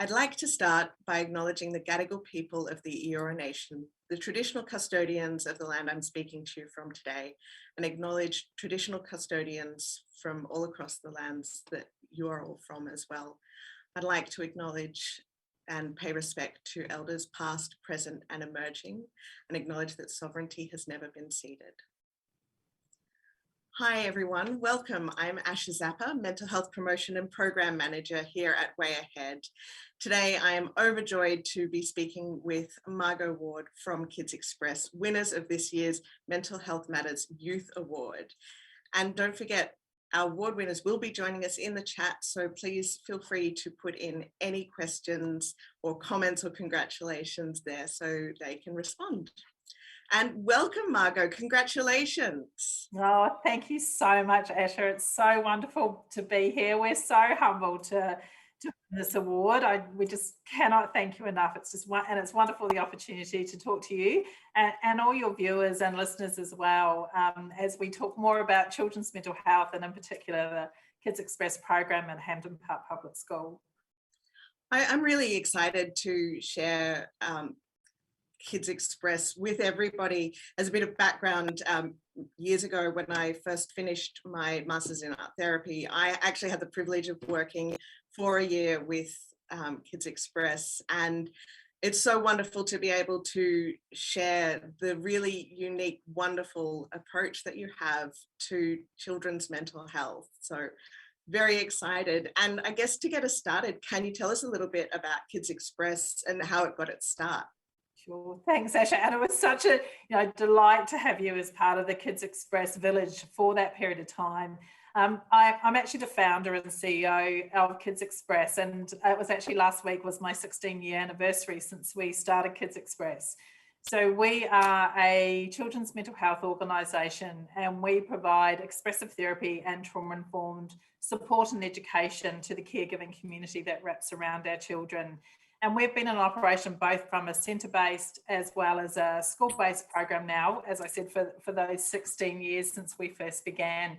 I'd like to start by acknowledging the Gadigal people of the Eora Nation, the traditional custodians of the land I'm speaking to you from today, and acknowledge traditional custodians from all across the lands that you are all from as well. I'd like to acknowledge and pay respect to elders past, present, and emerging, and acknowledge that sovereignty has never been ceded. Hi everyone, welcome. I'm Asha Zappa, Mental Health Promotion and Program Manager here at Way Ahead. Today I am overjoyed to be speaking with Margo Ward from KidsXpress, winners of this year's Mental Health Matters Youth Award. And don't forget, our award winners will be joining us in the chat, so please feel free to put in any questions or comments or congratulations there so they can respond. And welcome, Margo. Congratulations. Oh, thank you so much, Asha. It's so wonderful to be here. We're so humbled to win this award. We just cannot thank you enough. It's just and it's wonderful the opportunity to talk to you and all your viewers and listeners as well, as we talk more about children's mental health and in particular the KidsXpress program at Hampden Park Public School. I'm really excited to share KidsXpress with everybody. As a bit of background, years ago when I first finished my Masters in Art Therapy, I actually had the privilege of working for a year with KidsXpress, and it's so wonderful to be able to share the really unique, wonderful approach that you have to children's mental health. So very excited. And I guess to get us started, can you tell us a little bit about KidsXpress and how it got its start? Sure. Thanks, Asha. And it was such a delight to have you as part of the KidsXpress village for that period of time. I'm actually the founder and CEO of KidsXpress, and it was actually last week was my 16-year anniversary since we started KidsXpress. So we are a children's mental health organisation, and we provide expressive therapy and trauma-informed support and education to the caregiving community that wraps around our children. And we've been in operation both from a centre-based as well as a school-based program now, as I said, for those 16 years since we first began.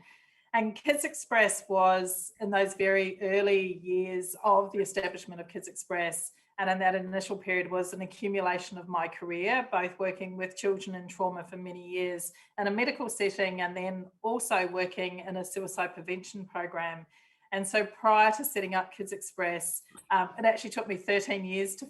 And KidsXpress was in those very early years of the establishment of KidsXpress, and in that initial period was an accumulation of my career, both working with children in trauma for many years in a medical setting and then also working in a suicide prevention program. And so prior to setting up KidsXpress, it actually took me 13 years to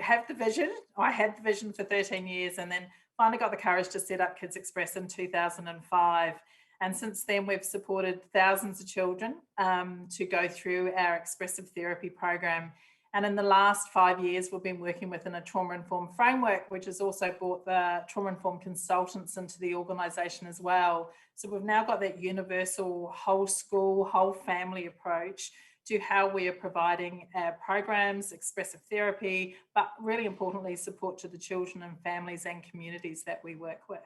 have the vision. I had the vision for 13 years and then finally got the courage to set up KidsXpress in 2005. And since then, we've supported thousands of children to go through our expressive therapy program. And in the last 5 years, we've been working within a trauma-informed framework, which has also brought the trauma-informed consultants into the organisation as well. So we've now got that universal whole school, whole family approach to how we are providing our programs, expressive therapy, but really importantly, support to the children and families and communities that we work with.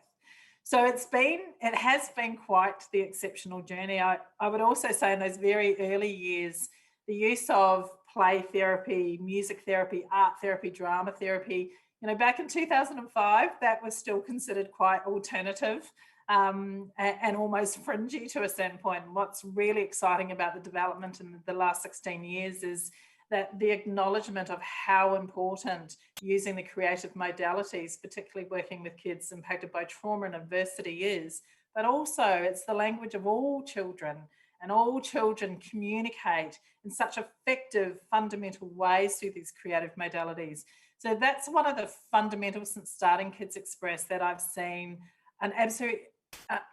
So it has been quite the exceptional journey. I would also say in those very early years, the use of play therapy, music therapy, art therapy, drama therapy, back in 2005, that was still considered quite alternative and almost fringy to a certain point. And what's really exciting about the development in the last 16 years is that the acknowledgement of how important using the creative modalities, particularly working with kids impacted by trauma and adversity is, but also it's the language of all children, and all children communicate in such effective, fundamental ways through these creative modalities. So that's one of the fundamentals since starting KidsXpress that I've seen an absolute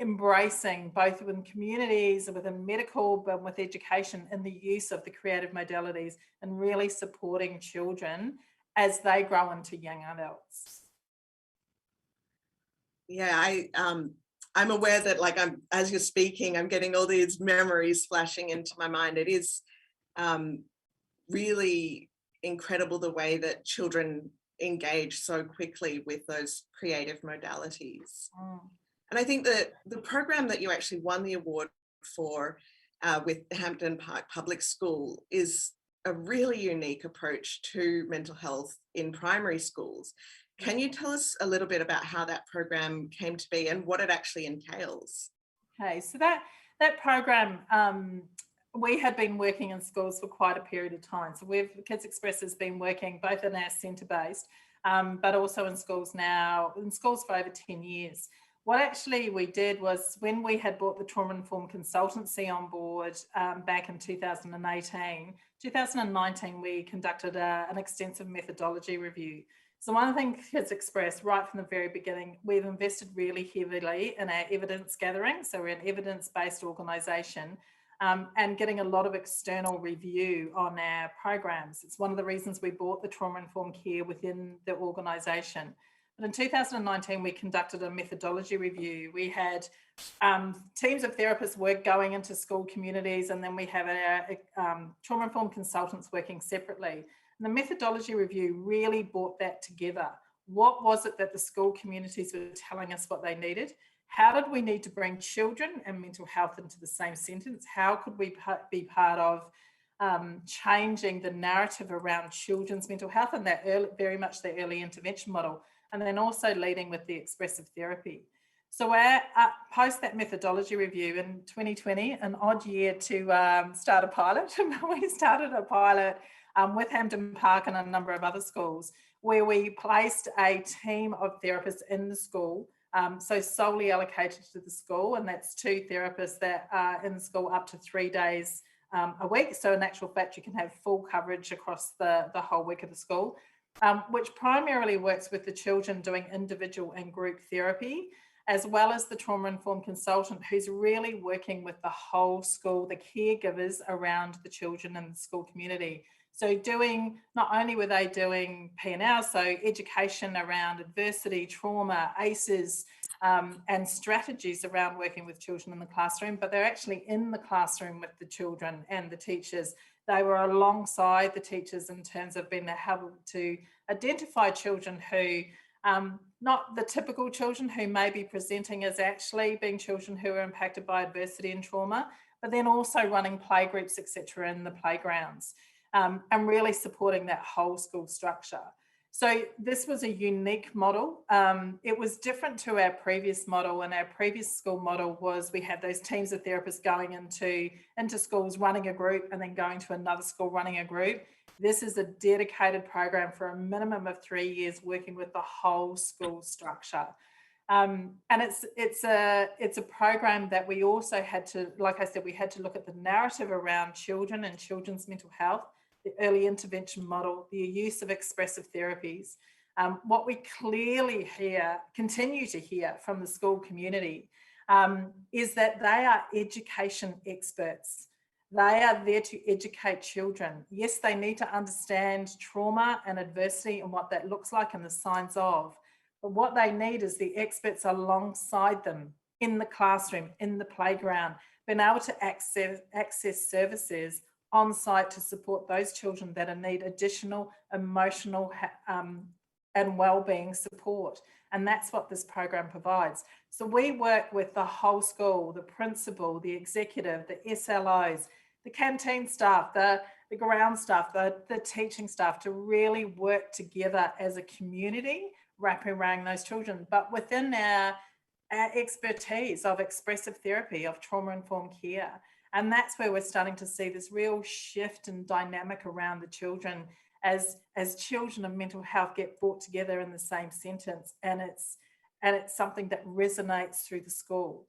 embracing both within communities and within medical, but with education in the use of the creative modalities and really supporting children as they grow into young adults. Yeah, I'm aware that as you're speaking, I'm getting all these memories flashing into my mind. It is really incredible the way that children engage so quickly with those creative modalities. And I think that the program that you actually won the award for with Hampden Park Public School is a really unique approach to mental health in primary schools. Can you tell us a little bit about how that program came to be and what it actually entails? Okay, so that program we had been working in schools for quite a period of time. So KidsXpress has been working both in our centre-based, but also in schools for over 10 years. What actually we did was, when we had brought the trauma-informed consultancy on board back in 2019, we conducted an extensive methodology review. So one of the things KidsXpress, right from the very beginning, we've invested really heavily in our evidence gathering. So we're an evidence-based organisation, and getting a lot of external review on our programs. It's one of the reasons we brought the trauma-informed care within the organisation. But in 2019, we conducted a methodology review. We had teams of therapists going into school communities, and then we have our trauma-informed consultants working separately. And the methodology review really brought that together. What was it that the school communities were telling us what they needed? How did we need to bring children and mental health into the same sentence? How could we be part of changing the narrative around children's mental health and that very much the early intervention model? And then also leading with the expressive therapy. So post that methodology review in 2020, an odd year to start a pilot, we started a pilot with Hampden Park and a number of other schools, where we placed a team of therapists in the school, so solely allocated to the school, and that's 2 therapists that are in the school up to 3 days a week. So in actual fact, you can have full coverage across the whole week of the school. Which primarily works with the children doing individual and group therapy, as well as the trauma-informed consultant who's really working with the whole school, the caregivers around the children in the school community. So not only were they doing P&L, so education around adversity, trauma, ACEs, and strategies around working with children in the classroom, but they're actually in the classroom with the children and the teachers. They were alongside the teachers in terms of being able to identify children who, not the typical children who may be presenting as actually being children who are impacted by adversity and trauma, but then also running playgroups, etc., in the playgrounds, and really supporting that whole school structure. So this was a unique model. It was different to our previous model, and our previous school model was we had those teams of therapists going into schools, running a group, and then going to another school, running a group. This is a dedicated program for a minimum of 3 years, working with the whole school structure. And it's a program that we also had to, like I said, we had to look at the narrative around children and children's mental health, the early intervention model, the use of expressive therapies. What we clearly continue to hear from the school community is that they are education experts. They are there to educate children. Yes, they need to understand trauma and adversity and what that looks like and the signs of, but what they need is the experts alongside them in the classroom, in the playground, being able to access services on site to support those children that need additional emotional and wellbeing support. And that's what this program provides. So we work with the whole school, the principal, the executive, the SLOs, the canteen staff, the ground staff, the teaching staff, to really work together as a community, wrapping around those children, but within our expertise of expressive therapy, of trauma-informed care. And that's where we're starting to see this real shift in dynamic around the children as children and mental health get brought together in the same sentence. And it's something that resonates through the school.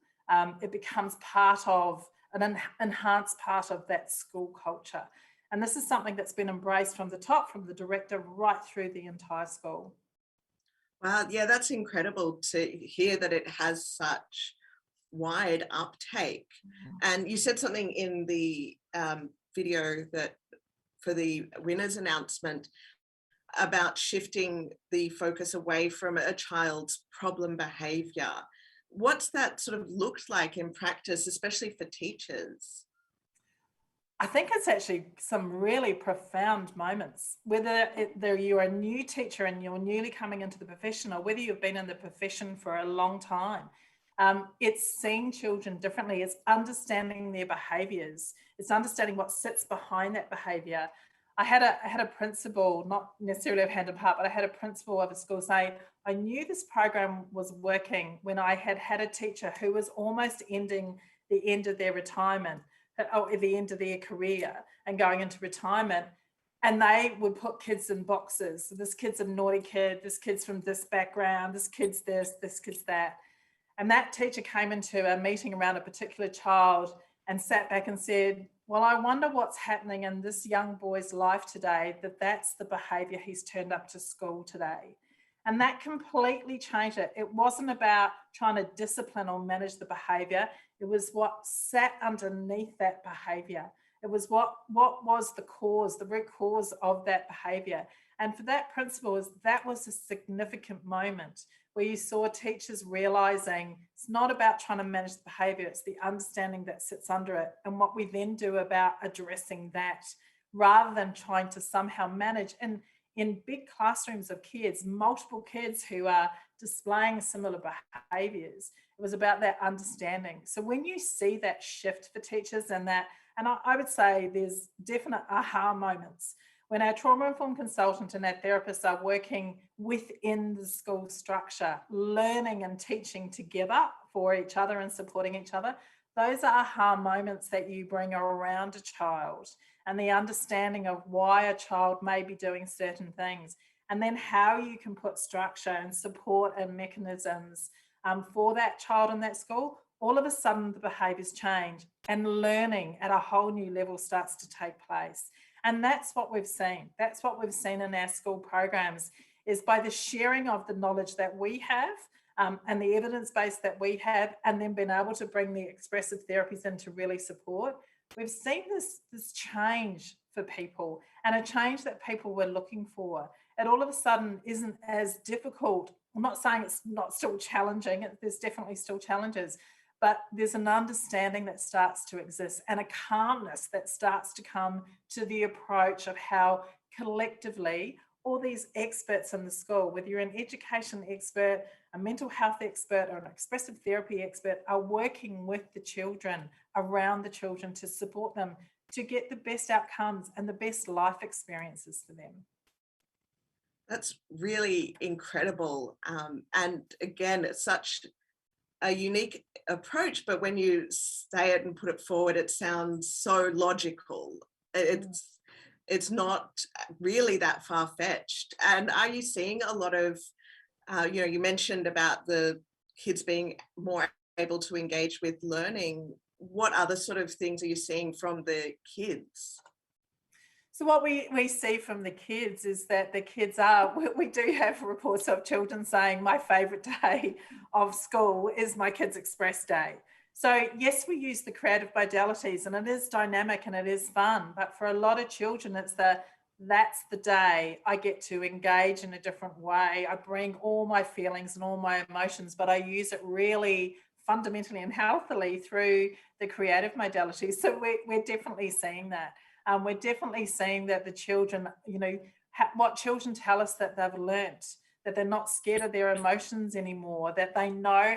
It becomes part of an enhanced part of that school culture. And this is something that's been embraced from the top, from the director right through the entire school. Wow, yeah, that's incredible to hear that it has such wide uptake. And you said something in the video that for the winners announcement about shifting the focus away from a child's problem behavior. What's that sort of looked like in practice, especially for teachers? I think it's actually some really profound moments, whether you're a new teacher and you're newly coming into the profession, or whether you've been in the profession for a long time. It's seeing children differently. It's understanding their behaviours. It's understanding what sits behind that behaviour. I had a principal, not necessarily of Hampden Park, but I had a principal of a school say, I knew this program was working when I had a teacher who was almost ending the end of their retirement, at the end of their career and going into retirement, and they would put kids in boxes. So this kid's a naughty kid, this kid's from this background, this kid's this kid's that. And that teacher came into a meeting around a particular child and sat back and said, well, I wonder what's happening in this young boy's life today, that's the behaviour he's turned up to school today. And that completely changed it. It wasn't about trying to discipline or manage the behaviour. It was what sat underneath that behaviour. It was what was the cause, the root cause of that behaviour. And for that principal, that was a significant moment where you saw teachers realising it's not about trying to manage the behaviour, it's the understanding that sits under it and what we then do about addressing that, rather than trying to somehow manage. And in big classrooms of kids, multiple kids who are displaying similar behaviours, it was about that understanding. So when you see that shift for teachers and I would say there's definite aha moments when our trauma-informed consultant and our therapists are working within the school structure, learning and teaching together for each other and supporting each other. Those are aha moments that you bring around a child, and the understanding of why a child may be doing certain things, and then how you can put structure and support and mechanisms for that child in that school. All of a sudden the behaviours change and learning at a whole new level starts to take place. And that's what we've seen. That's what we've seen in our school programs, is by the sharing of the knowledge that we have and the evidence base that we have, and then being able to bring the expressive therapies in to really support, we've seen this change for people, and a change that people were looking for. It all of a sudden isn't as difficult. I'm not saying it's not still challenging. There's definitely still challenges, but there's an understanding that starts to exist and a calmness that starts to come to the approach of how collectively all these experts in the school, whether you're an education expert, a mental health expert, or an expressive therapy expert, are working with the children, around the children, to support them to get the best outcomes and the best life experiences for them. That's really incredible. And again, it's such a unique approach, but when you say it and put it forward, it sounds so logical. It's not really that far-fetched. And are you seeing a lot of, you mentioned about the kids being more able to engage with learning. What other sort of things are you seeing from the kids? So what we see from the kids is that the kids we do have reports of children saying my favourite day of school is my KidsXpress day. So yes, we use the creative modalities and it is dynamic and it is fun, but for a lot of children, that's the day I get to engage in a different way. I bring all my feelings and all my emotions, but I use it really fundamentally and healthily through the creative modalities. So we're definitely seeing that. We're definitely seeing that the children, what children tell us that they've learnt, that they're not scared of their emotions anymore, that they know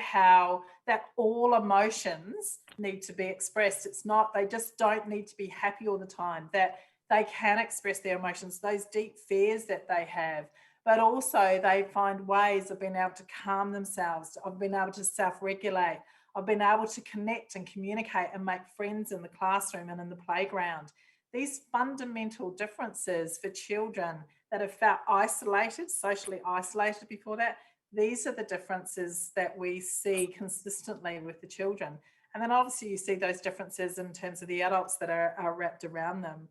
that all emotions need to be expressed. It's not, they just don't need to be happy all the time, that they can express their emotions, those deep fears that they have, but also they find ways of being able to calm themselves, of being able to self-regulate, of being able to connect and communicate and make friends in the classroom and in the playground. These fundamental differences for children that have felt isolated, socially isolated before that, these are the differences that we see consistently with the children. And then obviously you see those differences in terms of the adults that are wrapped around them.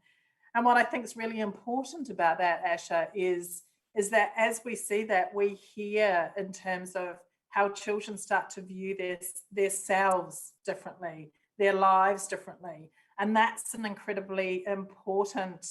And what I think is really important about that, Asha, is that as we see that, we hear in terms of how children start to view their selves differently, their lives differently. And that's an incredibly important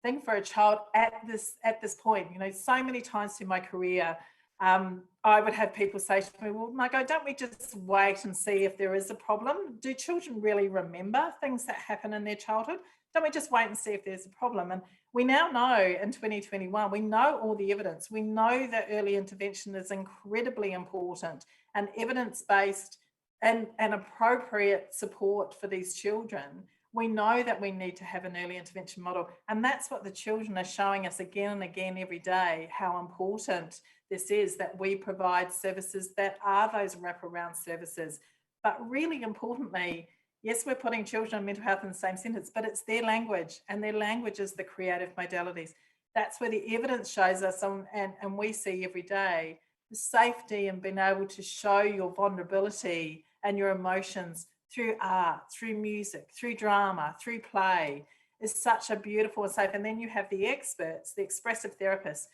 thing for a child at this point. So many times through my career, I would have people say to me, well, Margo, don't we just wait and see if there is a problem? Do children really remember things that happen in their childhood? Don't we just wait and see if there's a problem? And we now know in 2021, we know all the evidence. We know that early intervention is incredibly important, and evidence-based and appropriate support for these children. We know that we need to have an early intervention model, and that's what the children are showing us again and again every day, how important this is, that we provide services that are those wraparound services. But really importantly, Yes, we're putting children and mental health in the same sentence, but it's their language, and their language is the creative modalities. That's where the evidence shows us, and we see every day, the safety and being able to show your vulnerability and your emotions through art, through music, through drama, through play is such a beautiful and safe. And then you have the experts, the expressive therapists,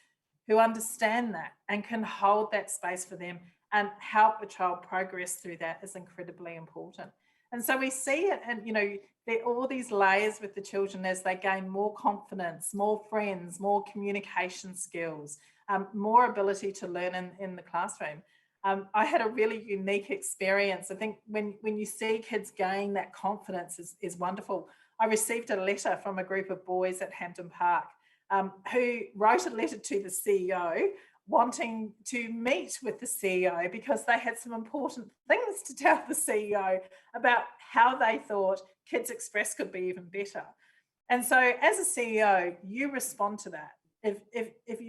who understand that and can hold that space for them and help a child progress through that is incredibly important. And so we see it, and there are all these layers with the children as they gain more confidence, more friends, more communication skills, more ability to learn in the classroom. I had a really unique experience. I think when you see kids gain that confidence is wonderful. I received a letter from a group of boys at Hampton Park who wrote a letter to the CEO wanting to meet with the CEO because they had some important things to tell the CEO about how they thought KidsXpress could be even better. And so as a CEO, you respond to that. If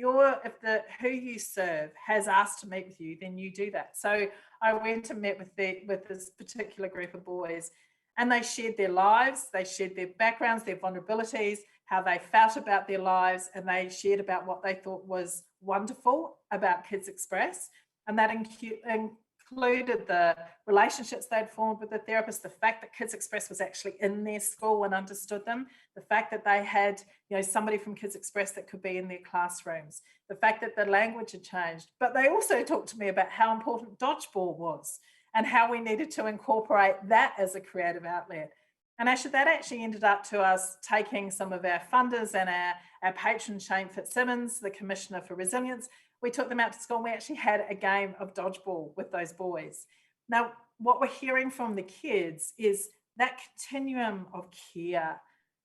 who you serve has asked to meet with you, then you do that. So I went and met with this particular group of boys, and they shared their lives, they shared their backgrounds, their vulnerabilities, how they felt about their lives, and they shared about what they thought was wonderful about KidsXpress. And that included the relationships they'd formed with the therapist, the fact that KidsXpress was actually in their school and understood them, the fact that they had somebody from KidsXpress that could be in their classrooms, the fact that the language had changed. But they also talked to me about how important dodgeball was and how we needed to incorporate that as a creative outlet. And actually, that actually ended up to us taking some of our funders and our patron, Shane Fitzsimmons, the Commissioner for Resilience. We took them out to school and we actually had a game of dodgeball with those boys. Now, what we're hearing from the kids is that continuum of care,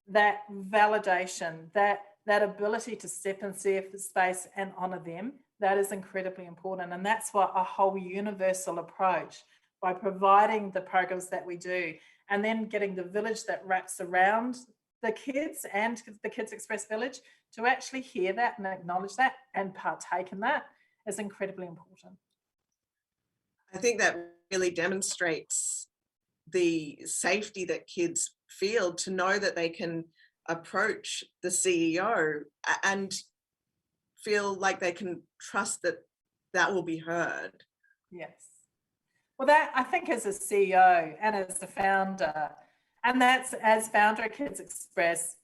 that validation, that ability to step and see if the space and honour them, that is incredibly important. And that's what a whole universal approach, by providing the programs that we do, and then getting the village that wraps around the kids and the KidsXpress village to actually hear that and acknowledge that and partake in that is incredibly important. I think that really demonstrates the safety that kids feel to know that they can approach the CEO and feel like they can trust that that will be heard. Yes. Well, that I think as a CEO and as a founder, and that's as founder of KidsXpress,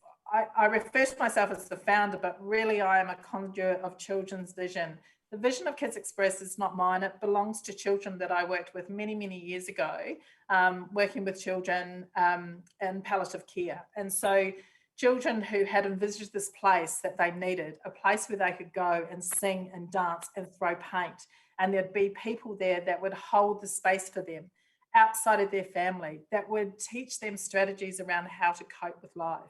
I refer to myself as the founder, but really I am a conduit of children's vision. The vision of KidsXpress is not mine. It belongs to children that I worked with many, many years ago, working with children in palliative care. And so children who had envisaged this place that they needed, a place where they could go and sing and dance and throw paint. And there'd be people there that would hold the space for them outside of their family, that would teach them strategies around how to cope with life.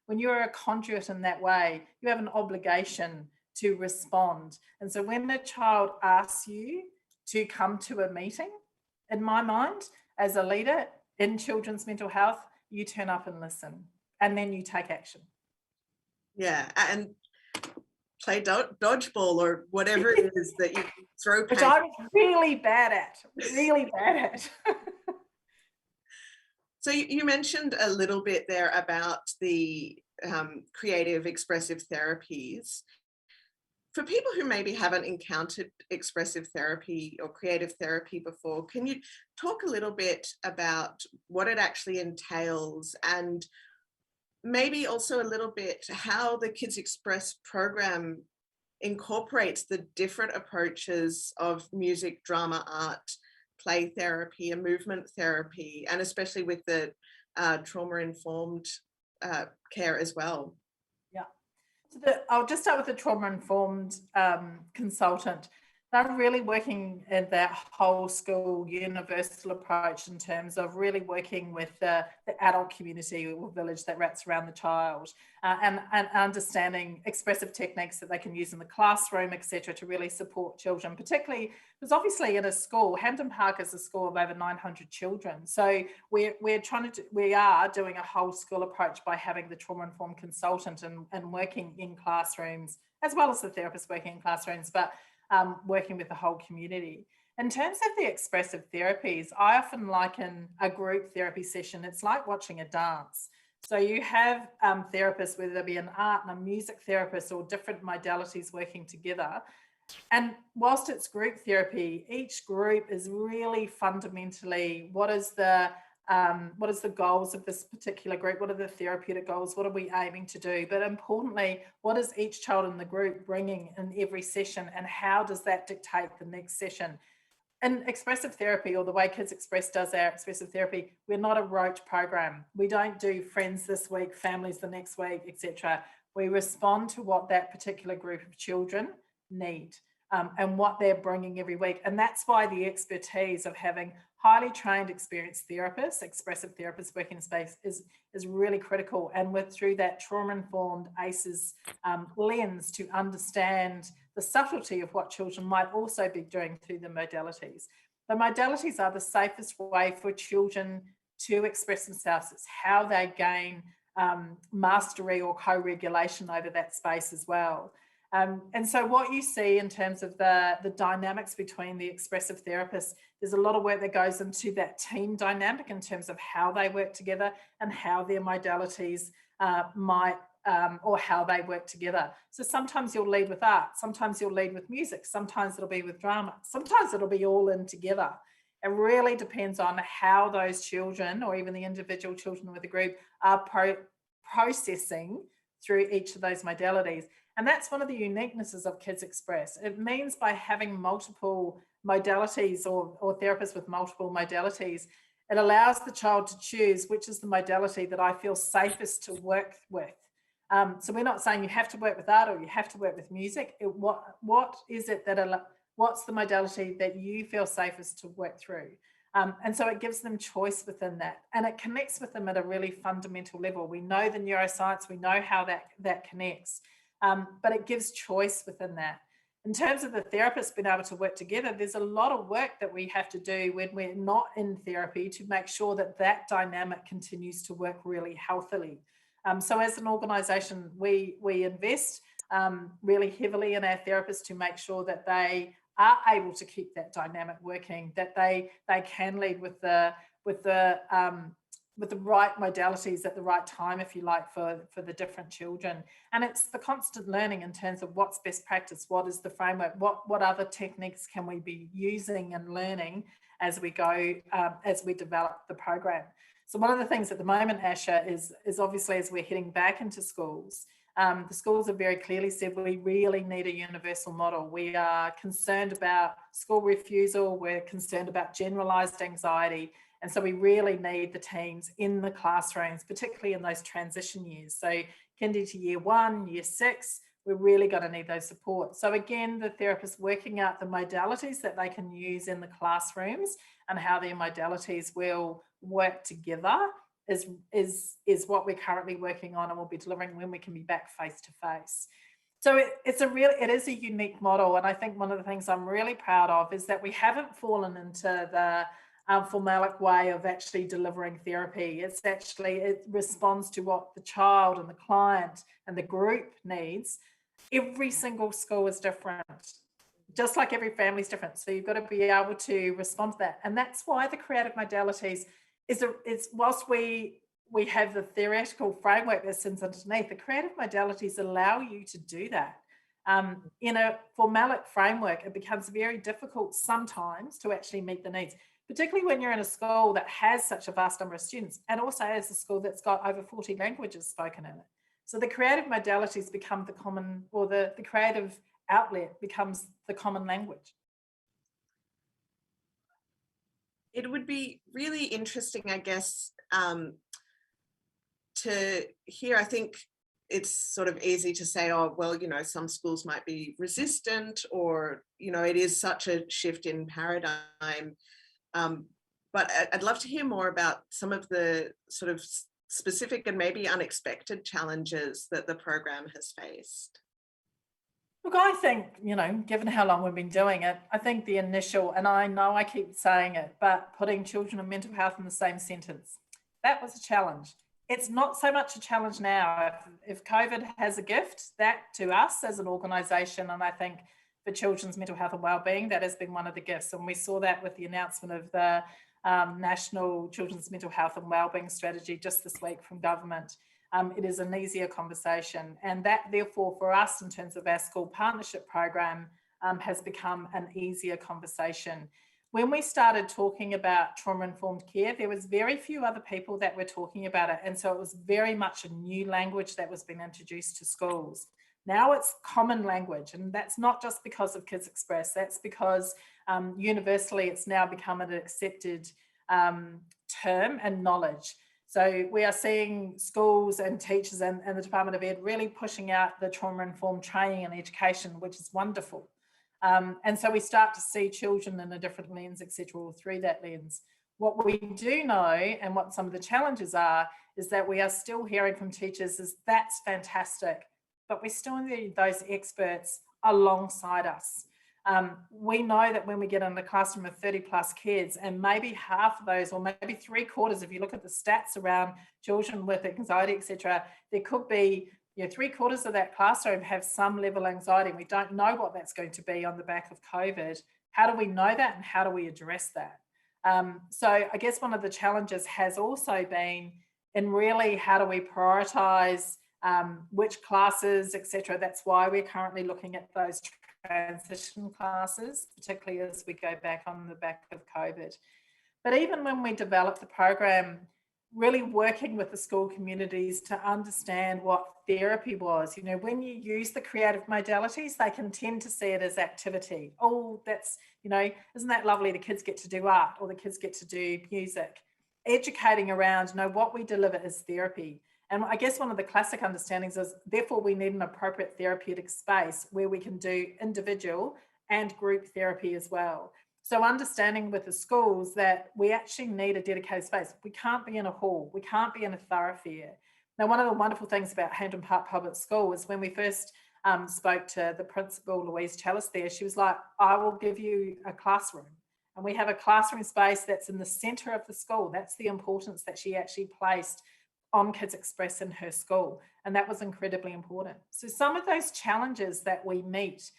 When you're a conduit in that way, you have an obligation to respond. And so when a child asks you to come to a meeting, in my mind, as a leader in children's mental health, you turn up and listen, and then you take action. Yeah, and play dodgeball or whatever it is that you throw paint. Which I'm really bad at. So you mentioned a little bit there about the creative expressive therapies. For people who maybe haven't encountered expressive therapy or creative therapy before, can you talk a little bit about what it actually entails, and maybe also a little bit how the KidsXpress program incorporates the different approaches of music, drama, art, play therapy and movement therapy, and especially with the trauma-informed care as well? Yeah. So I'll just start with the trauma-informed consultant. They're really working in that whole school universal approach in terms of really working with the adult community or village that wraps around the child, and understanding expressive techniques that they can use in the classroom, etc., to really support children, particularly because obviously in a school, Hampton Park is a school of over 900 children. So we are doing a whole school approach by having the trauma-informed consultant and working in classrooms, as well as the therapist working in classrooms, but working with the whole community. In terms of the expressive therapies, I often liken a group therapy session, it's like watching a dance. So you have therapists, whether they be an art and a music therapist or different modalities working together. And whilst it's group therapy, each group is really fundamentally, what is the goals of this particular group? What are the therapeutic goals? What are we aiming to do? But importantly, what is each child in the group bringing in every session, and how does that dictate the next session? In expressive therapy, or the way KidsXpress does our expressive therapy, we're not a rote program. We don't do friends this week, families the next week, etc. We respond to what that particular group of children need and what they're bringing every week. And that's why the expertise of having highly trained, experienced therapists, expressive therapists working in space is really critical. And through that trauma-informed ACEs lens to understand the subtlety of what children might also be doing through the modalities. The modalities are the safest way for children to express themselves. It's how they gain mastery or co-regulation over that space as well. And so what you see in terms of the dynamics between the expressive therapists, there's a lot of work that goes into that team dynamic in terms of how they work together and how their modalities or how they work together. So sometimes you'll lead with art, sometimes you'll lead with music, sometimes it'll be with drama, sometimes it'll be all in together. It really depends on how those children, or even the individual children with the group, are processing through each of those modalities. And that's one of the uniquenesses of KidsXpress. It means by having multiple modalities or therapists with multiple modalities, it allows the child to choose which is the modality that I feel safest to work with. So we're not saying you have to work with art or you have to work with music. What is it what's the modality that you feel safest to work through? And so it gives them choice within that, and it connects with them at a really fundamental level. We know the neuroscience, we know how that connects, but it gives choice within that. In terms of the therapists being able to work together, there's a lot of work that we have to do when we're not in therapy to make sure that that dynamic continues to work really healthily. So as an organisation, we invest really heavily in our therapists to make sure that they are able to keep that dynamic working, that they can lead with the right modalities at the right time, if you like, for the different children. And it's the constant learning in terms of what's best practice, what is the framework, what other techniques can we be using and learning as we go, as we develop the program. So one of the things at the moment, Asha, is obviously as we're heading back into schools, the schools have very clearly said we really need a universal model. We are concerned about school refusal, we're concerned about generalised anxiety, and so we really need the teams in the classrooms, particularly in those transition years. So kinder to year 1, year 6, we're really going to need those support. So again, the therapists working out the modalities that they can use in the classrooms and how their modalities will work together is what we're currently working on, and we'll be delivering when we can be back face to face. So it is a unique model, and I think one of the things I'm really proud of is that we haven't fallen into the formalic way of actually delivering therapy. It responds to what the child and the client and the group needs. Every single school is different, just like every family is different. So you've got to be able to respond to that. And that's why the creative modalities is whilst we have the theoretical framework that sits underneath, the creative modalities allow you to do that. In a formalic framework, it becomes very difficult sometimes to actually meet the needs, particularly when you're in a school that has such a vast number of students, and also as a school that's got over 40 languages spoken in it. So the creative modalities become the common, or the creative outlet becomes the common language. It would be really interesting, I guess, to hear. I think it's sort of easy to say, oh, well, some schools might be resistant, or, it is such a shift in paradigm. But I'd love to hear more about some of the sort of specific and maybe unexpected challenges that the program has faced. Look, I think, given how long we've been doing it, I think the initial, and I know I keep saying it, but putting children and mental health in the same sentence, that was a challenge. It's not so much a challenge now. If COVID has a gift, that to us as an organisation, and I think for children's mental health and wellbeing. That has been one of the gifts. And we saw that with the announcement of the National Children's Mental Health and Wellbeing Strategy just this week from government. It is an easier conversation. And that, therefore, for us, in terms of our school partnership program, has become an easier conversation. When we started talking about trauma-informed care, there was very few other people that were talking about it. And so it was very much a new language that was being introduced to schools. Now it's common language, and that's not just because of KidsXpress, that's because universally it's now become an accepted term and knowledge. So we are seeing schools and teachers and the Department of Ed really pushing out the trauma-informed training and education, which is wonderful. And so we start to see children in a different lens, etc., or through that lens. What we do know, and what some of the challenges are, is that we are still hearing from teachers is that's fantastic, but we still need those experts alongside us. We know that when we get in the classroom of 30 plus kids, and maybe half of those, or maybe 3/4, if you look at the stats around children with anxiety, etc., there could be 3/4 of that classroom have some level of anxiety. We don't know what that's going to be on the back of COVID. How do we know that, and how do we address that? So I guess one of the challenges has also been in really how do we prioritise which classes, etc. That's why we're currently looking at those transition classes, particularly as we go back on the back of COVID. But even when we developed the program, really working with the school communities to understand what therapy was. When you use the creative modalities, they can tend to see it as activity. Oh, that's, isn't that lovely? The kids get to do art, or the kids get to do music. Educating around, what we deliver is therapy. And I guess one of the classic understandings is, therefore, we need an appropriate therapeutic space where we can do individual and group therapy as well. So understanding with the schools that we actually need a dedicated space. We can't be in a hall. We can't be in a thoroughfare. Now, one of the wonderful things about Hampton Park Public School was when we first spoke to the principal, 𝘠𝘪𝘥𝘴 there, she was like, I will give you a classroom. And we have a classroom space that's in the centre of the school. That's the importance that she actually placed on KidsXpress in her school. And that was incredibly important. So some of those challenges that we meet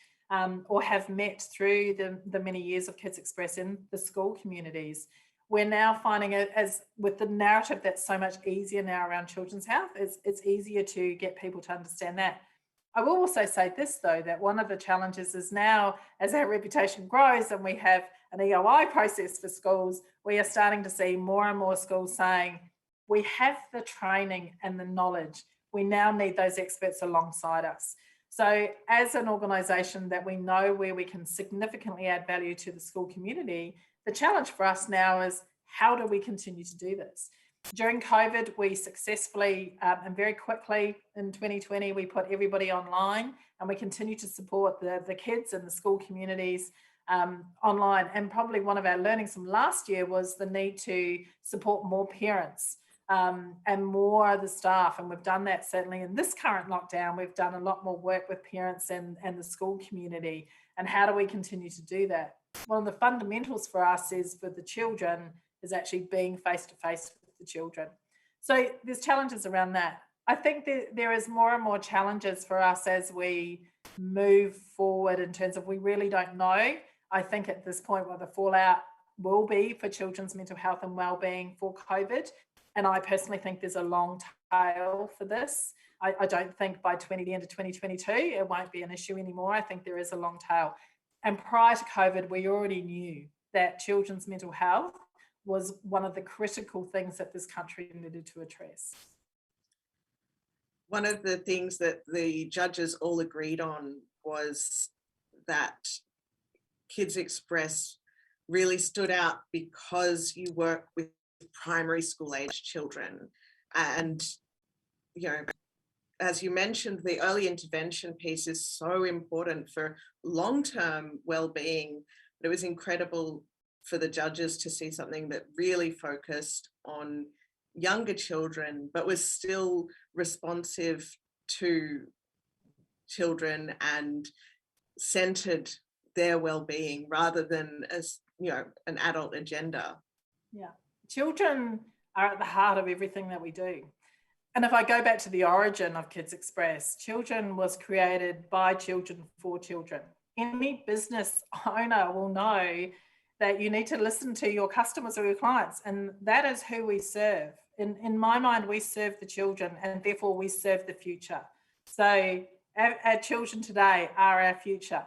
or have met through the many years of KidsXpress in the school communities, we're now finding it as with the narrative that's so much easier now around children's health, it's easier to get people to understand that. I will also say this, though, that one of the challenges is now, as our reputation grows and we have an EOI process for schools, we are starting to see more and more schools saying, we have the training and the knowledge. We now need those experts alongside us. So as an organisation that we know where we can significantly add value to the school community, the challenge for us now is how do we continue to do this? During COVID, we successfully and very quickly in 2020, we put everybody online, and we continue to support the kids and the school communities online. And probably one of our learnings from last year was the need to support more parents and more of the staff. And we've done that certainly in this current lockdown. We've done a lot more work with parents and the school community. And how do we continue to do that? One of the fundamentals for us is for the children is actually being face-to-face with the children. So there's challenges around that. I think there is more and more challenges for us as we move forward in terms of we really don't know. I think at this point what the fallout will be for children's mental health and wellbeing for COVID. And I personally think there's a long tail for this. I don't think by the end of 2022, it won't be an issue anymore. I think there is a long tail. And prior to COVID, we already knew that children's mental health was one of the critical things that this country needed to address. One of the things that the judges all agreed on was that KidsXpress really stood out because you work with primary school age children. And, as you mentioned, the early intervention piece is so important for long-term well-being. It was incredible for the judges to see something that really focused on younger children, but was still responsive to children and centered their well-being rather than as, an adult agenda. Yeah. Children are at the heart of everything that we do. And if I go back to the origin of KidsXpress, children was created by children for children. any business owner will know that you need to listen to your customers or your clients, and that is who we serve. In my mind, we serve the children, and therefore we serve the future. So our children today are our future.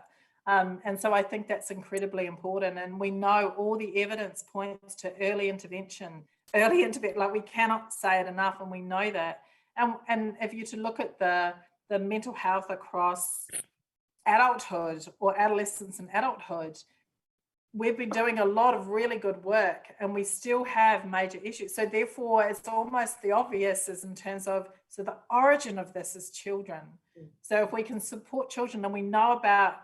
And so I think that's incredibly important. And we know all the evidence points to early intervention, like we cannot say it enough, and we know that. And if you to look at the mental health across adulthood or adolescence and adulthood, we've been doing a lot of really good work, and we still have major issues. So therefore, it's almost the obvious is in terms of, so the origin of this is children. So if we can support children, and we know about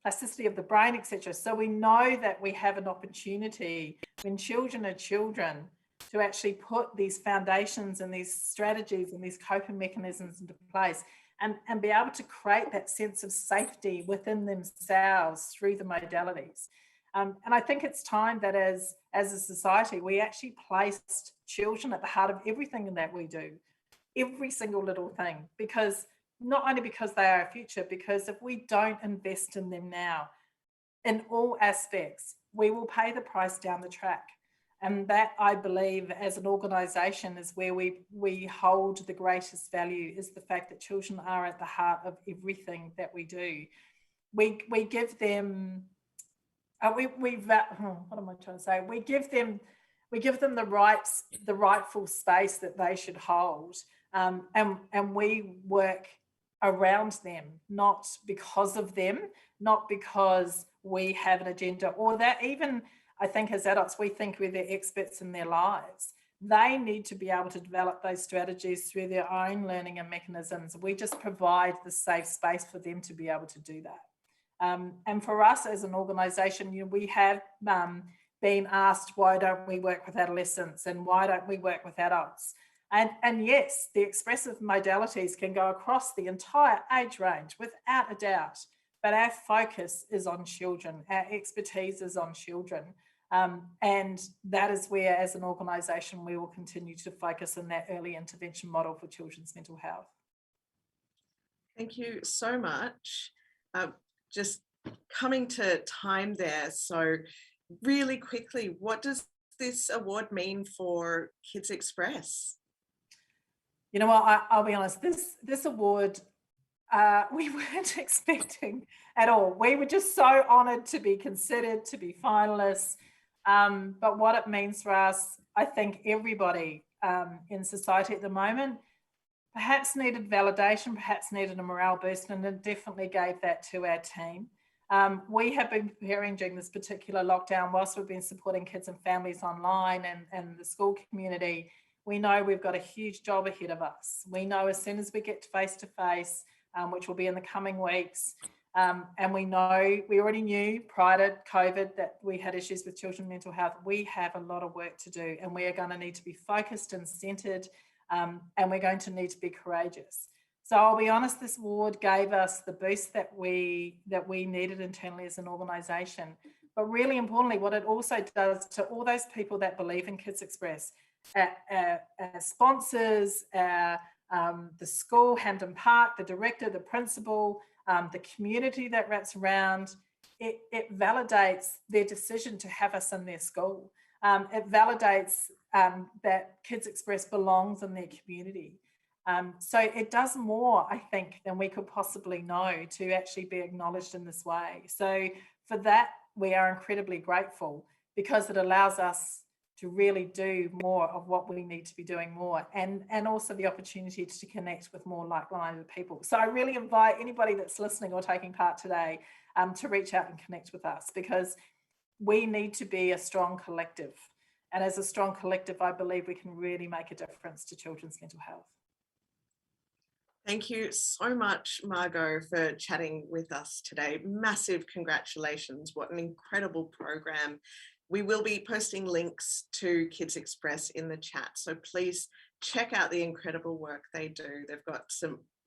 plasticity of the brain, etc. So we know that we have an opportunity when children are children to actually put these foundations and these strategies and these coping mechanisms into place, and be able to create that sense of safety within themselves through the modalities. And I think it's time that as a society, we actually placed children at the heart of everything that we do, every single little thing, because not only because they are our future, because if we don't invest in them now, in all aspects, we will pay the price down the track. And that, I believe, as an organisation, is where we hold the greatest value, is the fact that children are at the heart of everything that we do. We give them... what am I trying to say? We give them the rightful space that they should hold, and we work around them, not because of them, not because we have an agenda, or that even, I think as adults, we think we're the experts in their lives. They need to be able to develop those strategies through their own learning and mechanisms. We just provide the safe space for them to be able to do that. And for us as an organisation, we have been asked, why don't we work with adolescents and why don't we work with adults? And yes, the expressive modalities can go across the entire age range without a doubt, but our focus is on children, our expertise is on children. And that is where, as an organisation, we will continue to focus on that early intervention model for children's mental health. Thank you so much. Just coming to time there, so really quickly, what does this award mean for KidsXpress? You know what, I'll be honest, this award, we weren't expecting at all. We were just so honoured to be considered, to be finalists. But what it means for us, I think everybody in society at the moment perhaps needed validation, perhaps needed a morale boost, and it definitely gave that to our team. We have been preparing during this particular lockdown, whilst we've been supporting kids and families online and the school community. We know we've got a huge job ahead of us. We know as soon as we get face-to-face, which will be in the coming weeks, and we already knew prior to COVID that we had issues with children's mental health. We have a lot of work to do, and we are going to need to be focused and centred, and we're going to need to be courageous. So I'll be honest, this award gave us the boost that we needed internally as an organisation. But really importantly, what it also does to all those people that believe in KidsXpress, our sponsors, the school, Hampden Park, the director, the principal, the community that wraps around, it validates their decision to have us in their school. It validates that KidsXpress belongs in their community. So it does more, I think, than we could possibly know to actually be acknowledged in this way. So for that, we are incredibly grateful, because it allows us to really do more of what we need to be doing more, and also the opportunity to connect with more like-minded people. So I really invite anybody that's listening or taking part today to reach out and connect with us, because we need to be a strong collective. And as a strong collective, I believe we can really make a difference to children's mental health. Thank you so much, Margo, for chatting with us today. Massive congratulations. What an incredible program. We will be posting links to KidsXpress in the chat, so please check out the incredible work they do. They've got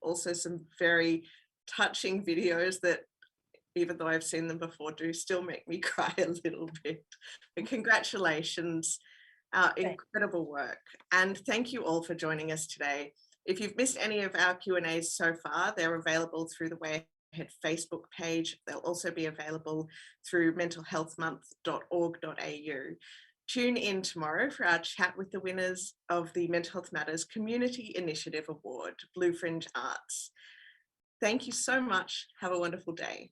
also some very touching videos that, even though I've seen them before, do still make me cry a little bit. But congratulations, incredible work. And thank you all for joining us today. If you've missed any of our Q&As so far, they're available through the Way Ahead Facebook page. They'll also be available through mentalhealthmonth.org.au. Tune in tomorrow for our chat with the winners of the Mental Health Matters Community Initiative Award, Blue Fringe Arts. Thank you so much. Have a wonderful day.